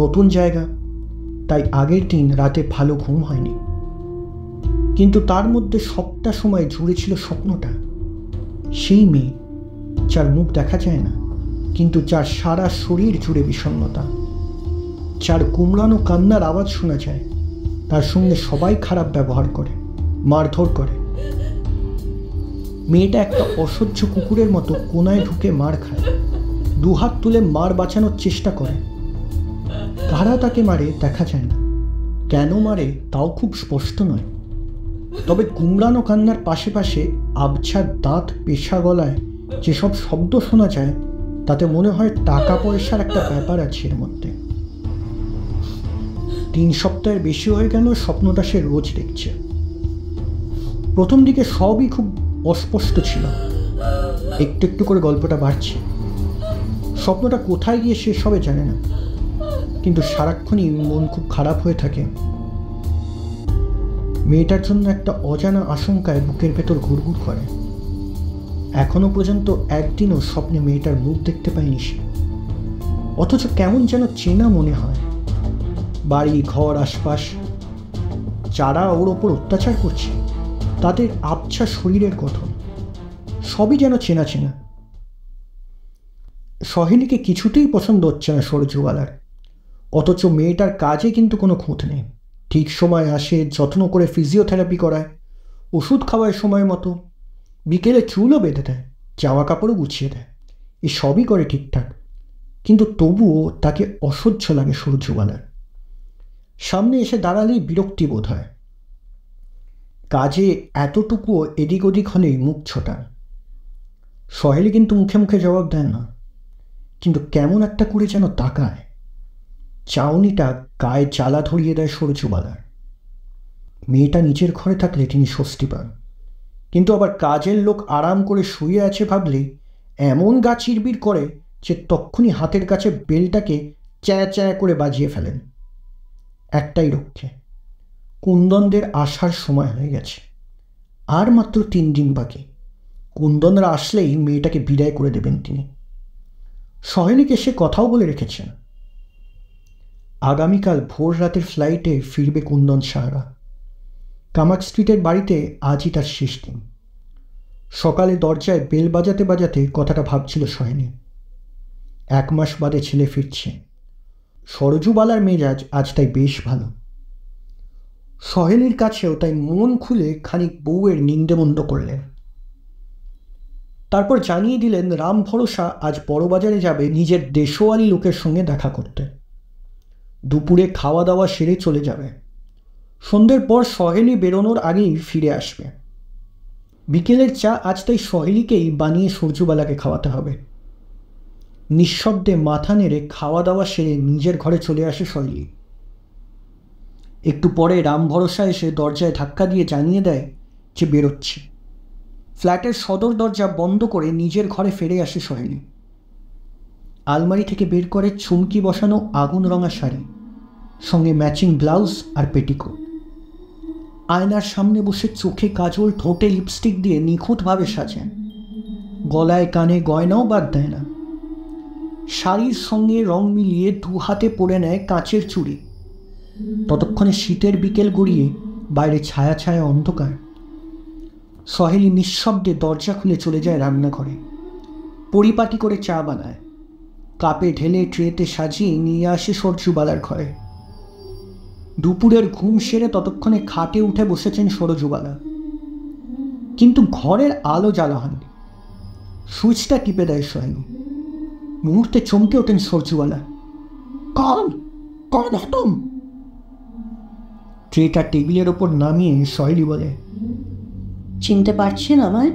নতুন জায়গা, তাই আগের দিন রাতে ভালো ঘুম হয়নি, কিন্তু তার মধ্যে সবটা সময় জুড়ে ছিল স্বপ্নটা। সেই মেয়ে যার মুখ দেখা যায় না, কিন্তু যার সারা শরীর জুড়ে বিষণ্ণতা, যার কুমড়ানো কান্নার আওয়াজ শোনা যায়, তার সঙ্গে সবাই খারাপ ব্যবহার করে, মারধর করে। মেয়েটা একটা অসহ্য কুকুরের মতো কোনায় ঢুকে মার খায়, দুহাত তুলে মার বাঁচানোর চেষ্টা করে। কারা তাকে মারে দেখা যায় না, কেন মারে তাও খুব স্পষ্ট নয়। তবে কুমড়ানো কান্নার পাশে পাশে আবছা দাঁত পেশা গলায় যেসব শব্দ শোনা যায়, তাতে মনে হয় টাকা পয়সার একটা ব্যাপার আছে এর মধ্যে। 3 সপ্তাহের বেশি হয়ে গেল স্বপ্নটা সে রোজ দেখছে। প্রথম দিকে সবই খুব অস্পষ্ট ছিল, একটু একটু করে গল্পটা বাড়ছে। স্বপ্নটা কোথায় গিয়ে শেষ হবে জানে না, কিন্তু সারাক্ষণই মন খুব খারাপ হয়ে থাকে। মেয়েটার জন্য একটা অজানা আশঙ্কায় বুকের ভেতর ঘুরঘুর করে। এখনো পর্যন্ত একদিনও স্বপ্নে মেয়েটার মুখ দেখতে পায়নি সে। অথচ কেমন যেন চেনা মনে হয়। বাড়ি ঘর আশপাশ, যারা ওর ওপর অত্যাচার করছে তাদের আবছা শরীরের গঠন সবই যেন চেনা চেনা। সহেলিকে কিছুতেই পছন্দ হচ্ছে না সরজুওয়ালার, অথচ মেয়েটার কাজে কিন্তু কোনো খুঁত নেই। ঠিক সময় আসে, যত্ন করে ফিজিওথেরাপি করায়, ওষুধ খাওয়ায় সময় মতো, বিকেলে চুলও বেঁধে দেয়, জামা কাপড়ও গুছিয়ে দেয়, এ সবই করে ঠিকঠাক। কিন্তু তবুও তাকে অসহ্য লাগে সরজুওয়ালার। সামনে এসে দাঁড়ালেই বিরক্তি বোধ হয়। কাজে এতটুকুও এদিক ওদিক হলেই মুখ ছোটান। সহেলি কিন্তু মুখে মুখে জবাব দেয় না, কিন্তু কেমন একটা করে যেন তাকায়। চাউনিটা গায়ে জ্বালা ধরিয়ে দেয় সরজুওয়ালার। মেয়েটা নিজের ঘরে থাকলে তিনি স্বস্তি পান, কিন্তু আবার কাজের লোক আরাম করে শুয়ে আছে ভাবলে এমন গা চিরবির করে যে তক্ষুনি হাতের কাছে বেলটাকে চ্যাঁ চ্যাঁ করে বাজিয়ে ফেলেন। একটাই রক্ষে, কুন্দনদের আসার সময় হয়ে গেছে, আর মাত্র 3 দিন বাকি। কুন্দনরা আসলেই মেয়েটাকে বিদায় করে দেবেন তিনি। সহেলিকে সে কথাও বলে রেখেছেন, আগামীকাল ভোর রাতের ফ্লাইটে ফিরবে কুন্দন সাহারা। কামাক স্ট্রিটের বাড়িতে আজই তার শেষ দিন। সকালে দরজায় বেল বাজাতে বাজাতে কথাটা ভাবছিল সহেলি। 1 মাস বাদে ছেলে ফিরছে। সরজুবালার মেজাজ আজ তাই বেশ ভালো। সহেলির কাছেও তাই মন খুলে খানিক বউয়ের নিন্দেমন্দ করলেন। তারপর জানিয়ে দিলেন রাম ভরসা আজ বড়বাজারে যাবে নিজের দেশওয়ালি লোকের সঙ্গে দেখা করতে। দুপুরে খাওয়া দাওয়া সেরে চলে যাবে। সন্ধ্যের পর সহেলি বেরোনোর আগেই ফিরে আসবে। বিকেলের চা আজ তাই সহেলিকেই বানিয়ে সরজুবালাকে খাওয়াতে হবে। নিঃশব্দে মাথা নেড়ে খাওয়া দাওয়া সেরে নিজের ঘরে চলে আসে সহেলি। একটু পরে রাম ভরসা এসে দরজায় ধাক্কা দিয়ে জানিয়ে দেয় যে বেরোচ্ছে। ফ্ল্যাটের সদর দরজা বন্ধ করে নিজের ঘরে ফিরে আসে সহেলি। আলমারি থেকে বের করে চুমকি বসানো আগুন রঙা শাড়ি, সঙ্গে ম্যাচিং ব্লাউজ আর পেটিকোট। আয়নার সামনে বসে চোখে কাজল, ঠোঁটে লিপস্টিক দিয়ে নিখুঁতভাবে সাজেন। গলায় কানে গয়নাও বাদ দেয় না। শাড়ির সঙ্গে রং মিলিয়ে 2 হাতে পরে নেয় কাঁচের চুড়ি। ততক্ষণে শীতের বিকেল গড়িয়ে বাইরে ছায়া ছায়া অন্ধকার। সহেলি নিঃশব্দে দরজা খুলে চলে যায় রান্নাঘরে। পরিপাটি করে চা বানায়, কাপে ঢেলে ট্রেতে সাজিয়ে নিয়ে আসে সরজুবালার ঘরে। দুপুরের ঘুম সেরে ততক্ষণে খাটে উঠে বসেছেন সরজুবালা, কিন্তু ঘরের আলো জ্বালা হয়নি। সুইচটা টিপে দেয় সহেলি। মুহূর্তে চমকে ওঠেন সরজুবালা। কন কন হতম। ট্রেটা টেবিলের ওপর নামিয়ে সহেলি বলে, চিনতে পারছেন আমায়?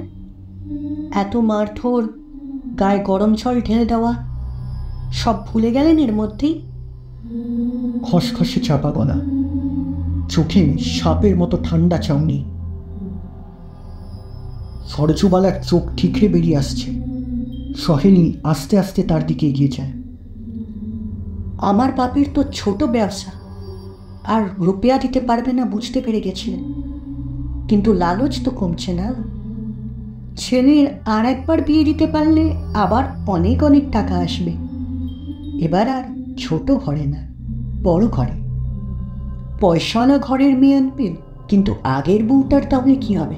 এত মারধর, গায়ে গরম জল ঢেলে দেওয়া, সব ভুলে গেলেন এর মধ্যেই? খসখসে চাপা গলা, চোখে সাপের মতো ঠান্ডা চাউনি। সরজুবালার চোখ ঠিকরে বেরিয়ে আসছে। সহেলি আস্তে আস্তে তার দিকে এগিয়ে যায়। আমার বাপের তো ছোট ব্যবসা, আর রুপিয়া দিতে পারবে না বুঝতে পেরে গেছিলেন, কিন্তু লালচ তো কমছে না। ছেলের আর একবার বিয়ে দিতে পারলে আবার অনেক অনেক টাকা আসবে। এবার আর ছোট ঘরে না, বড় ঘরে। পয়সাওয়ালা ঘরের মেয়ে আনবেন, কিন্তু আগের বউটার তাহলে কি হবে?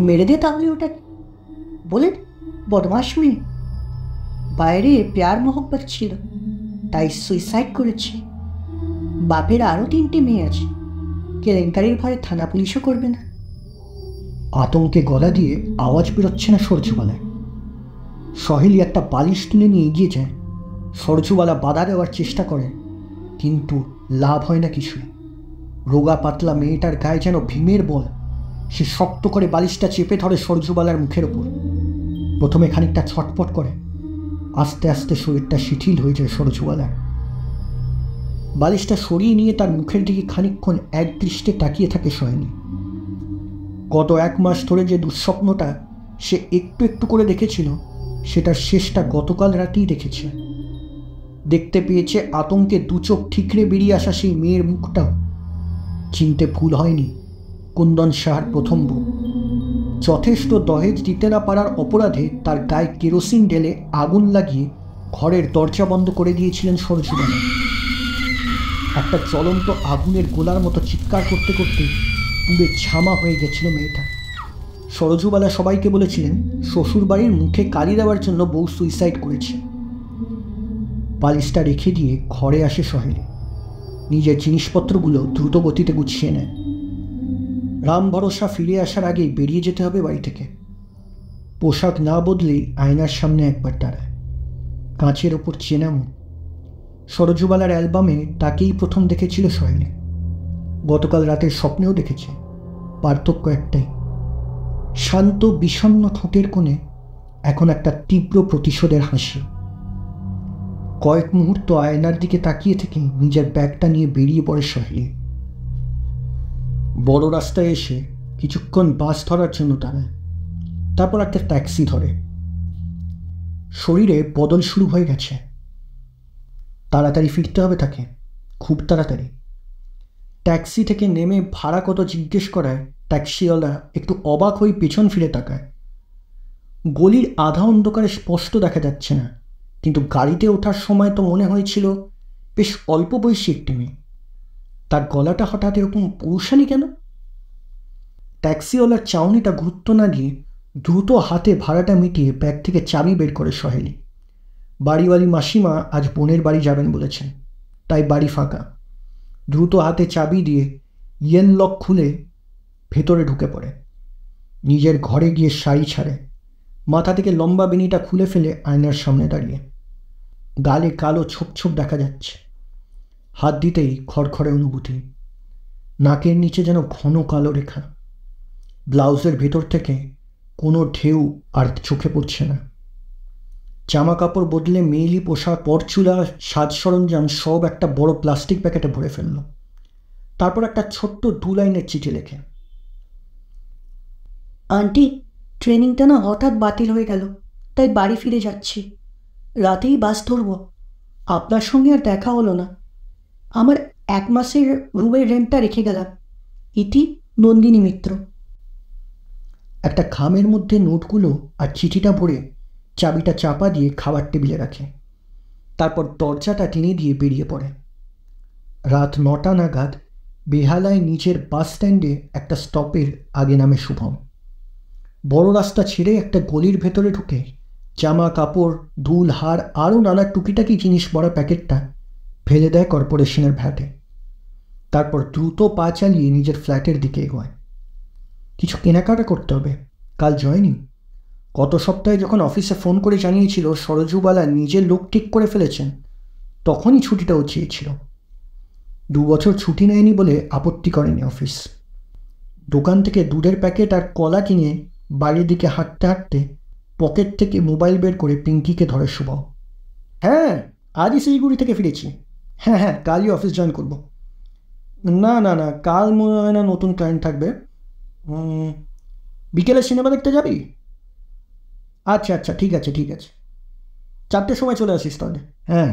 মেরে দে তাহলে ওটা, বলেন বদমাশ মেয়ে। বাইরে প্যার মোহব্বত ছিল, তাই সুইসাইড করেছে। বাপের আরও 3টে মেয়ে আছে, কেলেঙ্কারির ভয়ে থানা পুলিশও করবে না। আতঙ্কে গলা দিয়ে আওয়াজ বেরোচ্ছে না সরজুবালায়। সহেলি একটা বালিশ তুলে নিয়ে এগিয়ে যায়। সরজুবালা বাধা দেওয়ার চেষ্টা করে, কিন্তু লাভ হয় না কিছুই। রোগা পাতলা মেয়েটার গায়ে যেন ভীমের বল। সে শক্ত করে বালিশটা চেপে ধরে সরজুবালার মুখের ওপর। প্রথমে খানিকটা ছটপট করে, আস্তে আস্তে শরীরটা শিথিল হয়ে যায় সরজুবালার। বালিশটা সরিয়ে নিয়ে তার মুখের দিকে খানিকক্ষণ একদৃষ্টে তাকিয়ে থাকে সহেলি। গত 1 মাস ধরে যে দুঃস্বপ্নটা সে একটু একটু করে দেখেছিল, সেটার শেষটা গতকাল রাতেই দেখেছে। দেখতে পেয়েছে আতঙ্কে 2 চোখ ঠিকরে বেরিয়ে আসা সেই মেয়ের মুখটাও। চিনতে ভুল হয়নি, কুন্দন সাহার প্রথম বউ। যথেষ্ট দহেজ দিতে না পারার অপরাধে তার গায়ে কেরোসিন ঢেলে আগুন লাগিয়ে ঘরের দরজা বন্ধ করে দিয়েছিলেন সরজুবালা। একটা জ্বলন্ত আগুনের গোলার মতো চিৎকার করতে করতে পুড়ে ঝামা হয়ে গেছিল মেয়েটা। সরজুবালা সবাইকে বলেছিলেন শ্বশুর বাড়ির মুখে কালি দেওয়ার জন্য বউ সুইসাইড করেছে। বালিশটা রেখে দিয়ে ঘরে আসে সহেলি। নিজের জিনিসপত্রগুলো দ্রুত গতিতে গুছিয়ে নেয়। রাম ভরসা ফিরে আসার আগেই বেরিয়ে যেতে হবে বাড়ি থেকে। পোশাক না বদলেই আয়নার সামনে একবার দাঁড়ায়। কাঁচের ওপর চেনা মুখ। সরজুবালার অ্যালবামে তাকেই প্রথম দেখেছিল সহেলি। গতকাল রাতের স্বপ্নেও দেখেছে। পার্থক্য একটাই, শান্ত বিষণ্ণ ঠোঁটের কোণে এখন একটা তীব্র প্রতিশোধের হাসি। কয়েক মুহূর্ত আয়নার দিকে তাকিয়ে থেকে নিজের ব্যাগটা নিয়ে বেরিয়ে পড়ে সহেলি। বড় রাস্তায় এসে কিছুক্ষণ বাস ধরার জন্য দাঁড়ায়, তারপর একটা ট্যাক্সি ধরে। শরীরে বদল শুরু হয়ে গেছে। তাড়াতাড়ি ফিরতে হবে তাকে, খুব তাড়াতাড়ি। ট্যাক্সি থেকে নেমে ভাড়া কত জিজ্ঞেস করায় ট্যাক্সিওয়ালা একটু অবাক হয়ে পেছন ফিরে তাকায়। গলির আধা অন্ধকারে স্পষ্ট দেখা যাচ্ছে না, কিন্তু গাড়িতে ওঠার সময় তো মনে হয়েছিল বেশ অল্প বয়সী একটি মেয়ে। তার গলাটা হঠাৎ এরকম পুরুষালি কেন? ট্যাক্সিওয়ালার চাউনিটা গুরুত্ব না দিয়ে দ্রুত হাতে ভাড়াটা মিটিয়ে ব্যাগ থেকে চাবি বের করে সহেলি। বাড়িওয়ালি মাসিমা আজ বোনের বাড়ি যাবেন বলেছেন, তাই বাড়ি ফাঁকা। দ্রুত হাতে চাবি দিয়ে ইয়েন লক খুলে ভেতরে ঢুকে পড়ে। নিজের ঘরে গিয়ে শাড়ি ছাড়ে, মাথা থেকে লম্বা বেনিটা খুলে ফেলে আয়নার সামনে দাঁড়িয়ে। গালে কালো ছোপ ছোপ দেখা যাচ্ছে। হাত দিতেই খড়খড়ে অনুভূতি। নাকের নিচে যেন ঘন কালো রেখা। ব্লাউজের ভেতর থেকে কোনো ঢেউ আর চোখে পড়ছে না। জামা কাপড় বদলে মেয়েলি পোশাক, পরচুলা, সাজ সরঞ্জাম সব একটা বড় প্লাস্টিক প্যাকেটে ভরে ফেলল। তারপর একটা ছোট্ট 2 লাইনের চিঠি লেখে। আন্টি, ট্রেনিংটা না হঠাৎ বাতিল হয়ে গেল, তাই বাড়ি ফিরে যাচ্ছি। রাতেই বাস ধরব। আপনার সঙ্গে আর দেখা হলো না। আমার 1 মাসের রুমের রেন্টটা রেখে গেলাম। ইতি, নন্দিনী মিত্র। একটা খামের মধ্যে নোটগুলো আর চিঠিটা ভরে চাবিটা চাপা দিয়ে খাবার টেবিলে রাখে। তারপর দরজাটা টেনে দিয়ে বেরিয়ে পড়ে। রাত 9টা নাগাদ বেহালায় নিচের বাস স্ট্যান্ডে একটা স্টপের আগে নামে শুভম। বড় রাস্তা ছেড়ে একটা গলির ভেতরে ঢুকে জামা কাপড়, দুল, হার আরও নানা টুকিটাকি জিনিস ভরা প্যাকেটটা ফেলে দেয় কর্পোরেশনের ভ্যাটে। তারপর দ্রুত পা চালিয়ে নিজের ফ্ল্যাটের দিকে এগোয়। কিছু কেনাকাটা করতে হবে, কাল জয়েনিং। গত সপ্তাহে যখন অফিসে ফোন করে জানিয়েছিল সরজুবালা নিজের লোক ঠিক করে ফেলেছেন, তখনই ছুটিটাও চেয়েছিল। 2 বছর ছুটি নেয়নি বলে আপত্তি করেনি অফিস। দোকান থেকে দুধের প্যাকেট আর কলা কিনে বাড়ির দিকে হাঁটতে হাঁটতে পকেট থেকে মোবাইল বের করে পিঙ্কিকে ধরে শুভ। হ্যাঁ, আজই শিলিগুড়ি থেকে ফিরেছি। হ্যাঁ, কালই অফিস জয়েন করব। না, কাল মনে হয় না নতুন ক্লায়েন্ট থাকবে। বিকেলে সিনেমা দেখতে যাবি? আচ্ছা, ঠিক আছে। 4টের সময় চলে আসিস তাহলে। হ্যাঁ।